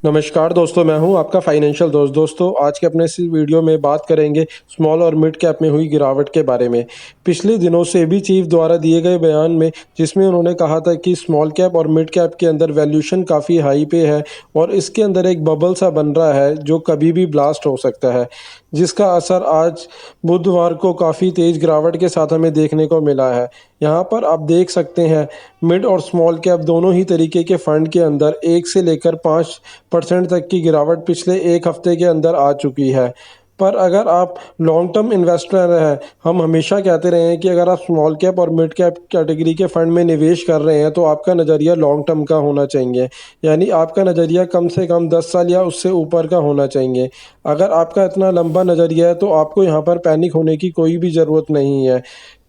नमस्कार दोस्तों, मैं हूं आपका फाइनेंशियल दोस्त। दोस्तों, आज के अपने इस वीडियो में बात करेंगे स्मॉल और मिड कैप में हुई गिरावट के बारे में। पिछले दिनों सेबी चीफ द्वारा दिए गए बयान में जिसमें उन्होंने कहा था कि स्मॉल कैप और मिड कैप के अंदर वैल्यूएशन काफ़ी हाई पे है और इसके अंदर एक बबल सा बन रहा है जो कभी भी ब्लास्ट हो सकता है, जिसका असर आज बुधवार को काफ़ी तेज़ गिरावट के साथ हमें देखने को मिला है। यहाँ पर आप देख सकते हैं मिड और स्मॉल कैप दोनों ही तरीके के फंड के अंदर 1 से लेकर 5% तक की गिरावट पिछले एक हफ्ते के अंदर आ चुकी है। पर अगर आप लॉन्ग टर्म इन्वेस्टर हैं, हम हमेशा कहते रहे हैं कि अगर आप स्मॉल कैप और मिड कैप कैटेगरी के फंड में निवेश कर रहे हैं तो आपका नज़रिया लॉन्ग टर्म का होना चाहिए। यानी आपका नज़रिया कम से कम 10 साल या उससे ऊपर का होना चाहिए। अगर आपका इतना लंबा नज़रिया है तो आपको यहाँ पर पैनिक होने की कोई भी ज़रूरत नहीं है,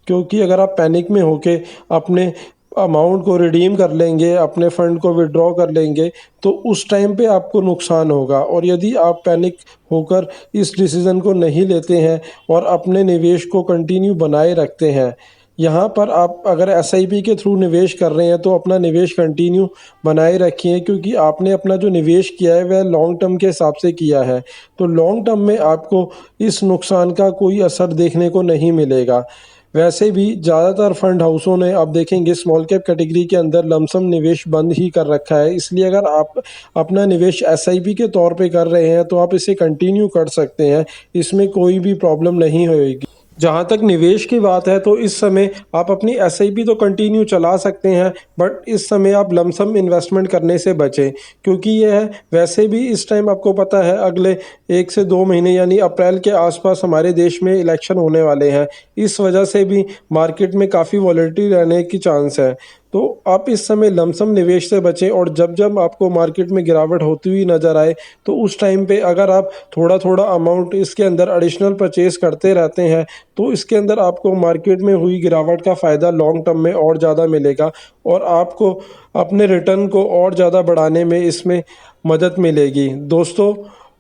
क्योंकि अगर आप पैनिक में होके अपने अमाउंट को रिडीम कर लेंगे, अपने फ़ंड को विड्रॉ कर लेंगे, तो उस टाइम पे आपको नुकसान होगा। और यदि आप पैनिक होकर इस डिसीज़न को नहीं लेते हैं और अपने निवेश को कंटिन्यू बनाए रखते हैं, यहाँ पर आप अगर एसआईपी के थ्रू निवेश कर रहे हैं तो अपना निवेश कंटिन्यू बनाए रखिए, क्योंकि आपने अपना जो निवेश किया है वह लॉन्ग टर्म के हिसाब से किया है। तो लॉन्ग टर्म में आपको इस नुकसान का कोई असर देखने को नहीं मिलेगा। वैसे भी ज़्यादातर फंड हाउसों ने आप देखेंगे स्मॉल कैप कैटेगरी के अंदर लमसम निवेश बंद ही कर रखा है, इसलिए अगर आप अपना निवेश एसआईपी के तौर पे कर रहे हैं तो आप इसे कंटिन्यू कर सकते हैं, इसमें कोई भी प्रॉब्लम नहीं होएगी। जहाँ तक निवेश की बात है तो इस समय आप अपनी एसआईपी तो कंटिन्यू चला सकते हैं, बट इस समय आप लमसम इन्वेस्टमेंट करने से बचें, क्योंकि यह वैसे भी इस टाइम आपको पता है अगले 1 से 2 महीने यानी अप्रैल के आसपास हमारे देश में इलेक्शन होने वाले हैं। इस वजह से भी मार्केट में काफ़ी वॉलेटिलिटी रहने की चांस है। तो आप इस समय लमसम निवेश से बचें और जब जब आपको मार्केट में गिरावट होती हुई नज़र आए तो उस टाइम पे अगर आप थोड़ा थोड़ा अमाउंट इसके अंदर एडिशनल परचेज़ करते रहते हैं तो इसके अंदर आपको मार्केट में हुई गिरावट का फ़ायदा लॉन्ग टर्म में और ज़्यादा मिलेगा और आपको अपने रिटर्न को और ज़्यादा बढ़ाने में इसमें मदद मिलेगी। दोस्तों,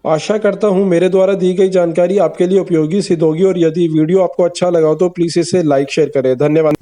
आशा करता हूँ मेरे द्वारा दी गई जानकारी आपके लिए उपयोगी सिद्ध होगी और यदि वीडियो आपको अच्छा लगा हो तो प्लीज़ इसे लाइक शेयर करें। धन्यवाद।